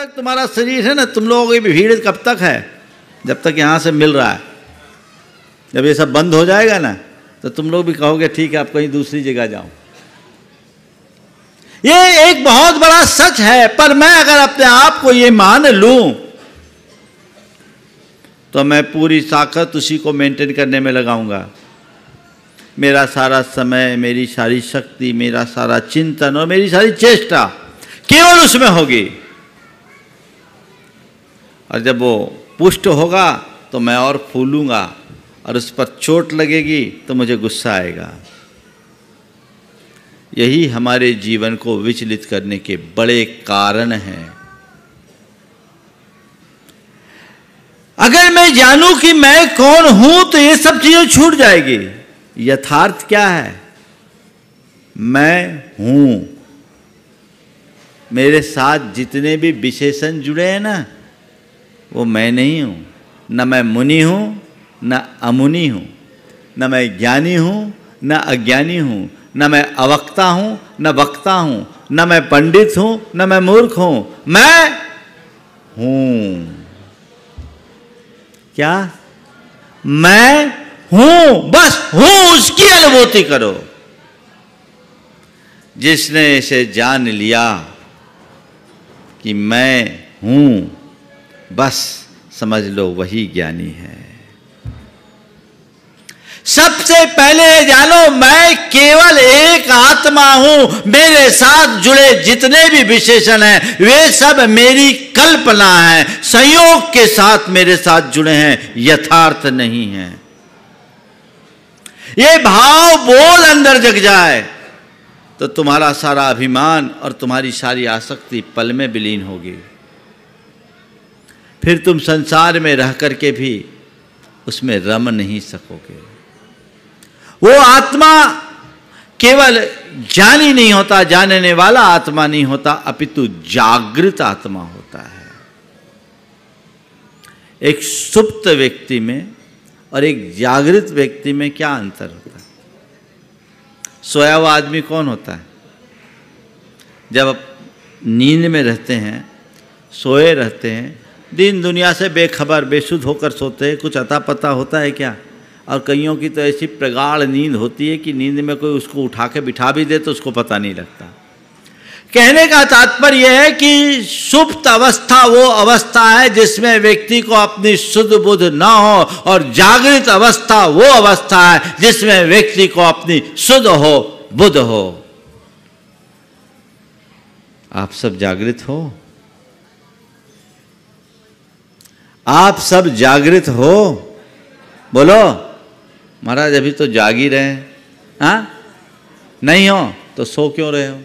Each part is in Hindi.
तक तुम्हारा शरीर है ना, तुम लोगों की भीड़ कब तक है? जब तक यहाँ से मिल रहा है। जब ये सब बंद हो जाएगा ना, तो तुम लोग भी कहोगे ठीक है, आप कहीं दूसरी जगह जाओ। ये एक बहुत बड़ा सच है। पर मैं अगर अपने आप को ये मान लूं, तो मैं पूरी ताकत उसी को मेंटेन करने में लगाऊंगा। मेरा सारा समय, मेरी सारी शक्ति, मेरा सारा चिंतन और मेरी सारी चेष्टा केवल उसमें होगी। और जब वो पुष्ट होगा तो मैं और फूलूंगा, और उस पर चोट लगेगी तो मुझे गुस्सा आएगा। यही हमारे जीवन को विचलित करने के बड़े कारण हैं। अगर मैं जानूं कि मैं कौन हूं, तो ये सब चीजें छूट जाएगी। यथार्थ क्या है? मैं हूं। मेरे साथ जितने भी विशेषण जुड़े हैं ना, वो मैं नहीं हूं। न मैं मुनि हूं, न अमुनि हूं, न मैं ज्ञानी हूं, न अज्ञानी हूं, न मैं अवक्ता हूं, न वक्ता हूं, न मैं पंडित हूं, न मैं मूर्ख हूं। मैं हूं। क्या? मैं हूं, बस हूं, उसकी अनुभूति करो। जिसने इसे जान लिया कि मैं हूं, बस समझ लो वही ज्ञानी है। सबसे पहले जानो, मैं केवल एक आत्मा हूं। मेरे साथ जुड़े जितने भी विशेषण हैं, वे सब मेरी कल्पना है, संयोग के साथ मेरे साथ जुड़े हैं, यथार्थ नहीं है। ये भाव बोल अंदर जग जाए तो तुम्हारा सारा अभिमान और तुम्हारी सारी आसक्ति पल में विलीन होगी। फिर तुम संसार में रह करके भी उसमें रम नहीं सकोगे। वो आत्मा केवल ज्ञानी नहीं होता, जानने वाला आत्मा नहीं होता, अपितु जागृत आत्मा होता है। एक सुप्त व्यक्ति में और एक जागृत व्यक्ति में क्या अंतर होता है? सोया हुआ आदमी कौन होता है? जब नींद में रहते हैं, सोए रहते हैं, दिन दुनिया से बेखबर बेसुध होकर सोते हैं, कुछ अता पता होता है क्या? और कईयों की तो ऐसी प्रगाढ़ नींद होती है कि नींद में कोई उसको उठा के बिठा भी दे तो उसको पता नहीं लगता। कहने का तात्पर्य है कि सुप्त अवस्था वो अवस्था है जिसमें व्यक्ति को अपनी शुद्ध बुद्ध ना हो, और जागृत अवस्था वो अवस्था है जिसमें व्यक्ति को अपनी शुद्ध हो, बुद्ध हो। आप सब जागृत हो? आप सब जागृत हो? बोलो। महाराज अभी तो जाग ही रहे हैं। हाँ, नहीं हो तो सो क्यों रहे हो?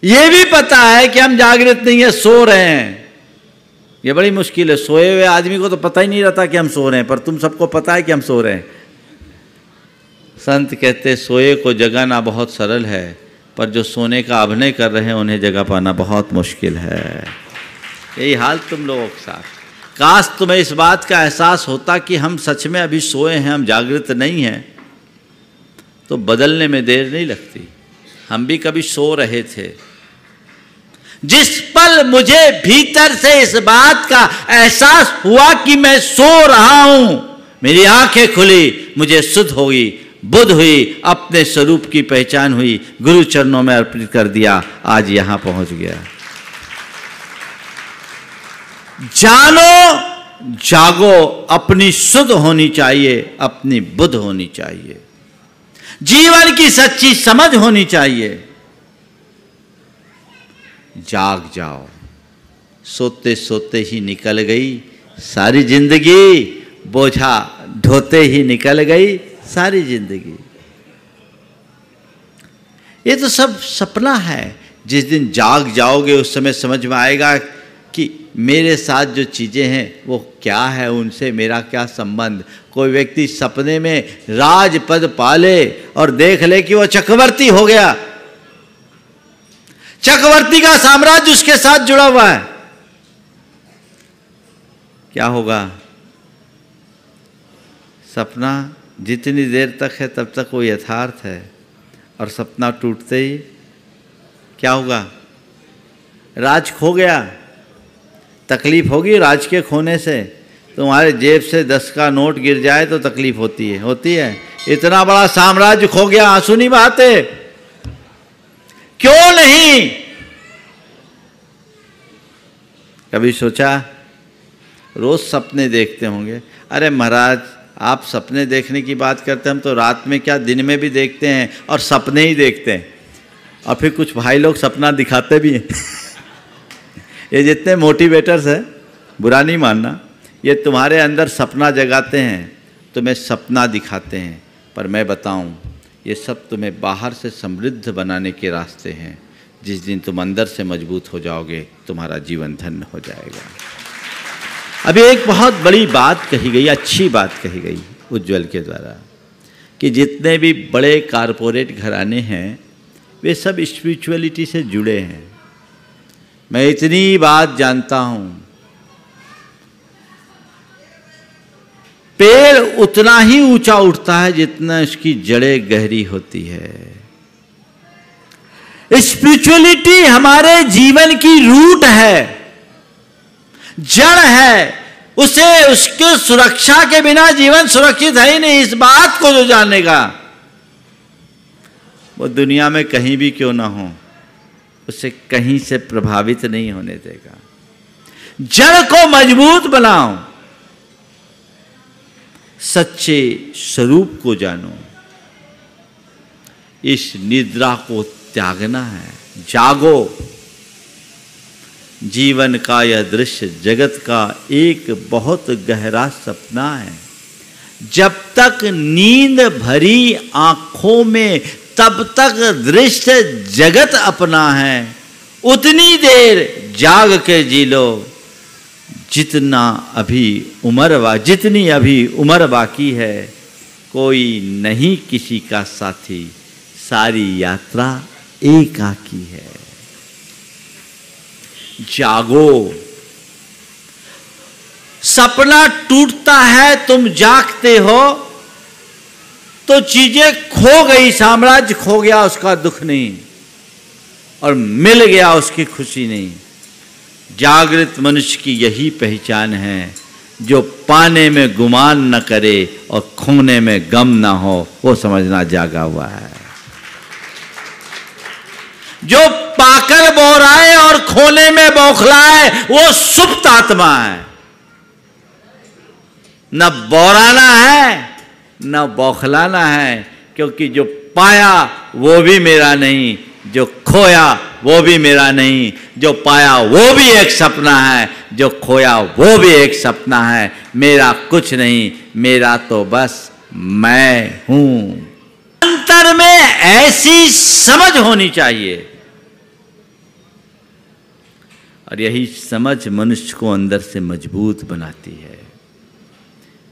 ये भी पता है कि हम जागृत नहीं है, सो रहे हैं। ये बड़ी मुश्किल है। सोए हुए आदमी को तो पता ही नहीं रहता कि हम सो रहे हैं, पर तुम सबको पता है कि हम सो रहे हैं। संत कहते सोए को जगाना बहुत सरल है, पर जो सोने का अभिनय कर रहे हैं उन्हें जगा पाना बहुत मुश्किल है। यही हाल तुम लोगों के साथ। काश तुम्हें इस बात का एहसास होता कि हम सच में अभी सोए हैं, हम जागृत नहीं हैं, तो बदलने में देर नहीं लगती। हम भी कभी सो रहे थे। जिस पल मुझे भीतर से इस बात का एहसास हुआ कि मैं सो रहा हूं, मेरी आंखें खुली, मुझे शुद्ध हुई, बुद्ध हुई, अपने स्वरूप की पहचान हुई, गुरु चरणों में अर्पित कर दिया, आज यहां पहुंच गया। जानो, जागो, अपनी शुद्ध होनी चाहिए, अपनी बुद्ध होनी चाहिए, जीवन की सच्ची समझ होनी चाहिए। जाग जाओ। सोते सोते ही निकल गई सारी जिंदगी, बोझा ढोते ही निकल गई सारी जिंदगी। ये तो सब सपना है। जिस दिन जाग जाओगे उस समय समझ में आएगा कि मेरे साथ जो चीज़ें हैं वो क्या है, उनसे मेरा क्या संबंध। कोई व्यक्ति सपने में राजपद पाले और देख ले कि वो चक्रवर्ती हो गया, चक्रवर्ती का साम्राज्य उसके साथ जुड़ा हुआ है, क्या होगा? सपना जितनी देर तक है तब तक वो यथार्थ है, और सपना टूटते ही क्या होगा? राज खो गया, तकलीफ होगी राज के खोने से। तुम्हारे जेब से 10 का नोट गिर जाए तो तकलीफ होती है। इतना बड़ा साम्राज्य खो गया, आंसू नहीं बहाते? क्यों नहीं? कभी सोचा? रोज सपने देखते होंगे। अरे महाराज, आप सपने देखने की बात करते हैं, हम तो रात में क्या दिन में भी देखते हैं और सपने ही देखते हैं। और फिर कुछ भाई लोग सपना दिखाते भी हैं। ये जितने मोटिवेटर्स हैं, बुरा नहीं मानना, ये तुम्हारे अंदर सपना जगाते हैं, तुम्हें सपना दिखाते हैं। पर मैं बताऊं, ये सब तुम्हें बाहर से समृद्ध बनाने के रास्ते हैं। जिस दिन तुम अंदर से मजबूत हो जाओगे, तुम्हारा जीवन धन्य हो जाएगा। अभी एक बहुत बड़ी बात कही गई, अच्छी बात कही गई उज्जवल के द्वारा, कि जितने भी बड़े कारपोरेट घराने हैं वे सब स्पिरिचुअलिटी से जुड़े हैं। मैं इतनी बात जानता हूं, पेड़ उतना ही ऊंचा उठता है जितना इसकी जड़ें गहरी होती है। स्पिरिचुअलिटी हमारे जीवन की रूट है, जड़ है। उसे उसके सुरक्षा के बिना जीवन सुरक्षित है ही नहीं। इस बात को जो जानेगा, वो दुनिया में कहीं भी क्यों ना हो, उसे कहीं से प्रभावित नहीं होने देगा। जड़ को मजबूत बनाओ, सच्चे स्वरूप को जानो। इस निद्रा को त्यागना है, जागो। जीवन का यह दृश्य जगत का एक बहुत गहरा सपना है। जब तक नींद भरी आंखों में तब तक दृश्य जगत अपना है। उतनी देर जाग के जी लो जितनी अभी उम्र बाकी है। कोई नहीं किसी का साथी, सारी यात्रा एकाकी है। जागो। सपना टूटता है, तुम जागते हो तो चीजें खो गई, साम्राज्य खो गया, उसका दुख नहीं, और मिल गया उसकी खुशी नहीं। जागृत मनुष्य की यही पहचान है, जो पाने में गुमान न करे और खोने में गम ना हो, वो समझना जागा हुआ है। जो पाकर बोराए और खोने में बौखलाए, वो सुप्त आत्मा है। न बोराना है न बौखलाना है, क्योंकि जो पाया वो भी मेरा नहीं, जो खोया वो भी मेरा नहीं। जो पाया वो भी एक सपना है, जो खोया वो भी एक सपना है। मेरा कुछ नहीं, मेरा तो बस मैं हूं। अंतर में ऐसी समझ होनी चाहिए, और यही समझ मनुष्य को अंदर से मजबूत बनाती है।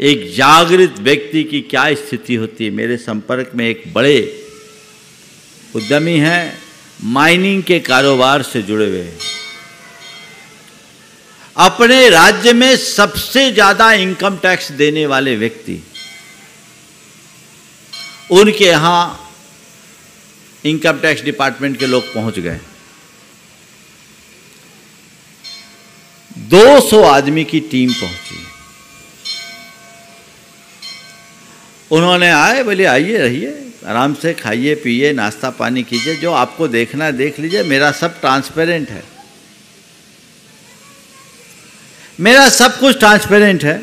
एक जागृत व्यक्ति की क्या स्थिति होती है? मेरे संपर्क में एक बड़े उद्यमी हैं, माइनिंग के कारोबार से जुड़े हुए हैं। अपने राज्य में सबसे ज्यादा इनकम टैक्स देने वाले व्यक्ति, उनके यहां इनकम टैक्स डिपार्टमेंट के लोग पहुंच गए। 200 आदमी की टीम पहुंची। उन्होंने आए, बोले आइए, रहिए, आराम से खाइए पिए, नाश्ता पानी कीजिए, जो आपको देखना है देख लीजिए, मेरा सब ट्रांसपेरेंट है, मेरा सब कुछ ट्रांसपेरेंट है।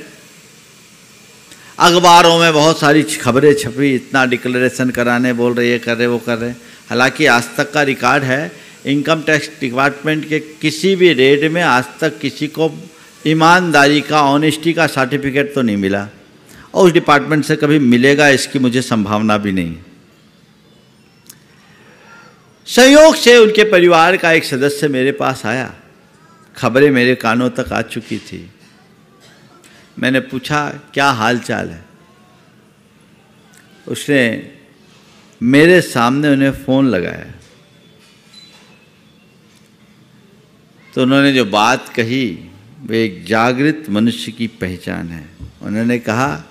अखबारों में बहुत सारी खबरें छपी, इतना डिक्लेरेशन कराने बोल रहे, ये कर रहे वो कर रहे। हालांकि आज तक का रिकॉर्ड है, इनकम टैक्स डिपार्टमेंट के किसी भी रेड में आज तक किसी को ईमानदारी का, ऑनेस्टी का सर्टिफिकेट तो नहीं मिला, और उस डिपार्टमेंट से कभी मिलेगा इसकी मुझे संभावना भी नहीं। संयोग से उनके परिवार का एक सदस्य मेरे पास आया, खबरें मेरे कानों तक आ चुकी थी। मैंने पूछा क्या हाल चाल है? उसने मेरे सामने उन्हें फ़ोन लगाया, तो उन्होंने जो बात कही वो एक जागृत मनुष्य की पहचान है। उन्होंने कहा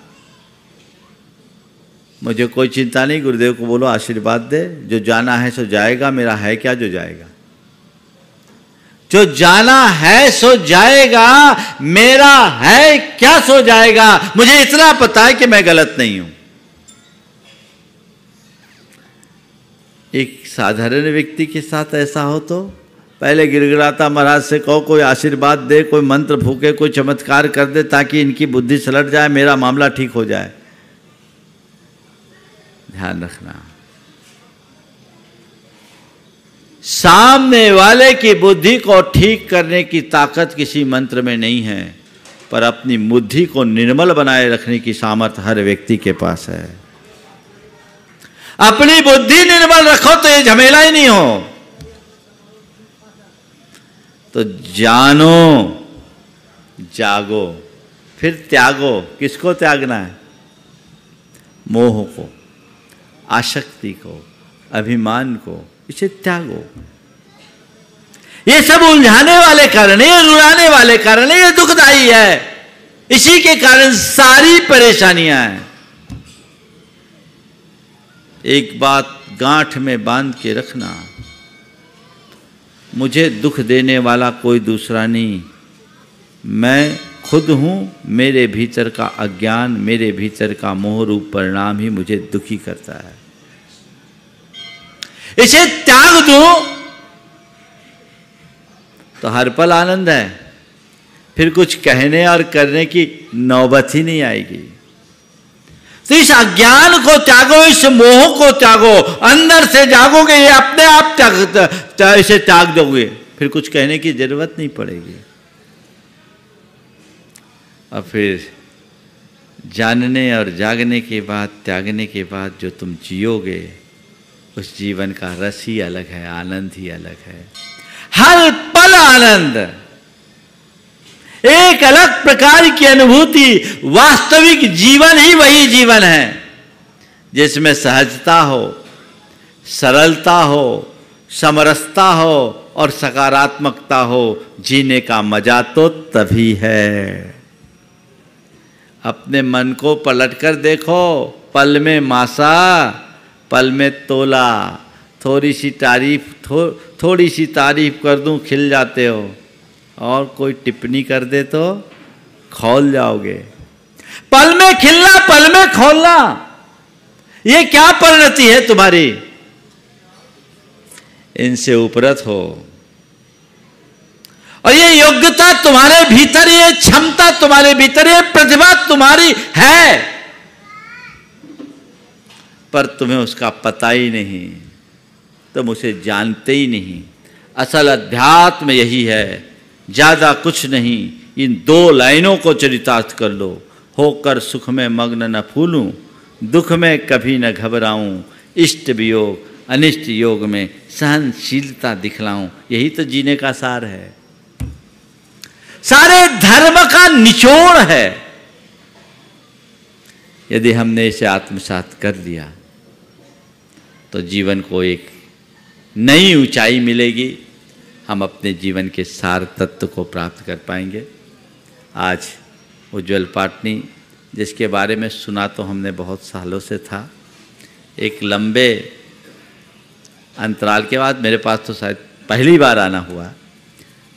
मुझे कोई चिंता नहीं, गुरुदेव को बोलो आशीर्वाद दे, जो जाना है सो जाएगा, मेरा है क्या जो जाएगा। जो जाना है सो जाएगा, मेरा है क्या सो जाएगा। मुझे इतना पता है कि मैं गलत नहीं हूं। एक साधारण व्यक्ति के साथ ऐसा हो तो पहले गिड़गिड़ाता महाराज से कहो कोई आशीर्वाद दे, कोई मंत्र फूके, कोई चमत्कार कर दे ताकि इनकी बुद्धि सलट जाए, मेरा मामला ठीक हो जाए। ध्यान रखना, सामने वाले की बुद्धि को ठीक करने की ताकत किसी मंत्र में नहीं है, पर अपनी बुद्धि को निर्मल बनाए रखने की सामर्थ्य हर व्यक्ति के पास है। अपनी बुद्धि निर्मल रखो तो ये झमेला ही नहीं हो। तो जानो, जागो, फिर त्यागो। किसको त्यागना है? मोह को, आसक्ति को, अभिमान को, इसे त्यागो। ये सब उलझाने वाले कारण है, ये रुलाने वाले कारण है, ये दुखदाई है। इसी के कारण सारी परेशानियां हैं। एक बात गांठ में बांध के रखना, मुझे दुख देने वाला कोई दूसरा नहीं, मैं खुद हूं। मेरे भीतर का अज्ञान, मेरे भीतर का मोह रूप परिणाम ही मुझे दुखी करता है। इसे त्याग दूं तो हर पल आनंद है, फिर कुछ कहने और करने की नौबत ही नहीं आएगी। तो इस अज्ञान को त्यागो, इस मोह को त्यागो, अंदर से जागोगे, ये अपने आप इसे त्याग दोगे, फिर कुछ कहने की जरूरत नहीं पड़ेगी। और फिर जानने और जागने के बाद, त्यागने के बाद जो तुम जियोगे, उस जीवन का रस ही अलग है, आनंद ही अलग है। हर पल आनंद, एक अलग प्रकार की अनुभूति। वास्तविक जीवन ही वही जीवन है जिसमें सहजता हो, सरलता हो, समरसता हो और सकारात्मकता हो। जीने का मजा तो तभी है। अपने मन को पलटकर देखो, पल में मासा, पल में तोला। थोड़ी सी तारीफ कर दूं खिल जाते हो, और कोई टिप्पणी कर दे तो खौल जाओगे। पल में खिलना, पल में खौलना, ये क्या परिणति है तुम्हारी? इनसे उपरत हो। और ये योग्यता तुम्हारे भीतर, ये क्षमता तुम्हारे भीतर, ये प्रतिभा तुम्हारी है, पर तुम्हें उसका पता ही नहीं, तुम उसे जानते ही नहीं। असल अध्यात्म यही है, ज्यादा कुछ नहीं। इन दो लाइनों को चरितार्थ कर लो। होकर सुख में मग्न न फूलूं, दुख में कभी न घबराऊं, इष्ट वियोग अनिष्ट योग में सहनशीलता दिखलाऊं। यही तो जीने का सार है, सारे धर्म का निचोड़ है। यदि हमने इसे आत्मसात कर लिया तो जीवन को एक नई ऊंचाई मिलेगी। हम अपने जीवन के सार तत्व को प्राप्त कर पाएंगे। आज उज्ज्वल पाटनी, जिसके बारे में सुना तो हमने बहुत सालों से था, एक लंबे अंतराल के बाद मेरे पास तो शायद पहली बार आना हुआ,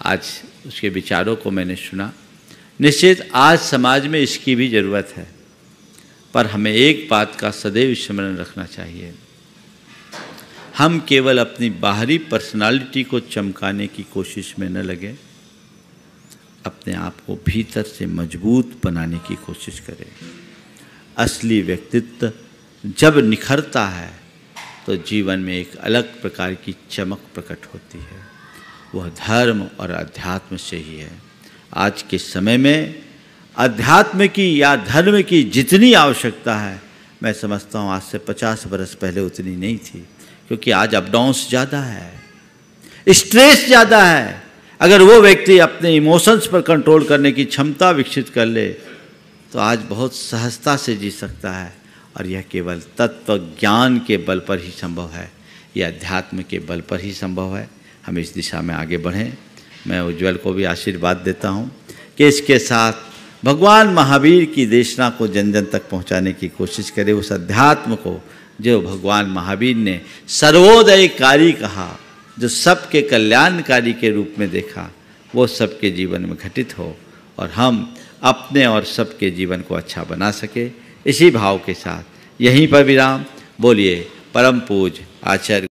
आज उसके विचारों को मैंने सुना। निश्चित आज समाज में इसकी भी ज़रूरत है, पर हमें एक बात का सदैव स्मरण रखना चाहिए। हम केवल अपनी बाहरी पर्सनालिटी को चमकाने की कोशिश में न लगे, अपने आप को भीतर से मजबूत बनाने की कोशिश करें। असली व्यक्तित्व जब निखरता है तो जीवन में एक अलग प्रकार की चमक प्रकट होती है। वह धर्म और अध्यात्म से ही है। आज के समय में अध्यात्म की या धर्म की जितनी आवश्यकता है, मैं समझता हूँ आज से 50 बरस पहले उतनी नहीं थी, क्योंकि आज अपडाउन्स ज़्यादा है, स्ट्रेस ज़्यादा है। अगर वो व्यक्ति अपने इमोशंस पर कंट्रोल करने की क्षमता विकसित कर ले तो आज बहुत सहजता से जी सकता है। और यह केवल तत्व ज्ञान के बल पर ही संभव है, यह अध्यात्म के बल पर ही संभव है। हम इस दिशा में आगे बढ़ें। मैं उज्ज्वल को भी आशीर्वाद देता हूँ कि इसके साथ भगवान महावीर की देशना को जन जन तक पहुँचाने की कोशिश करें। उस अध्यात्म को जो भगवान महावीर ने सर्वोदयकारी कहा, जो सबके कल्याणकारी के रूप में देखा, वो सबके जीवन में घटित हो और हम अपने और सबके जीवन को अच्छा बना सके। इसी भाव के साथ यहीं पर विराम। बोलिए परम पूज्य आचार्य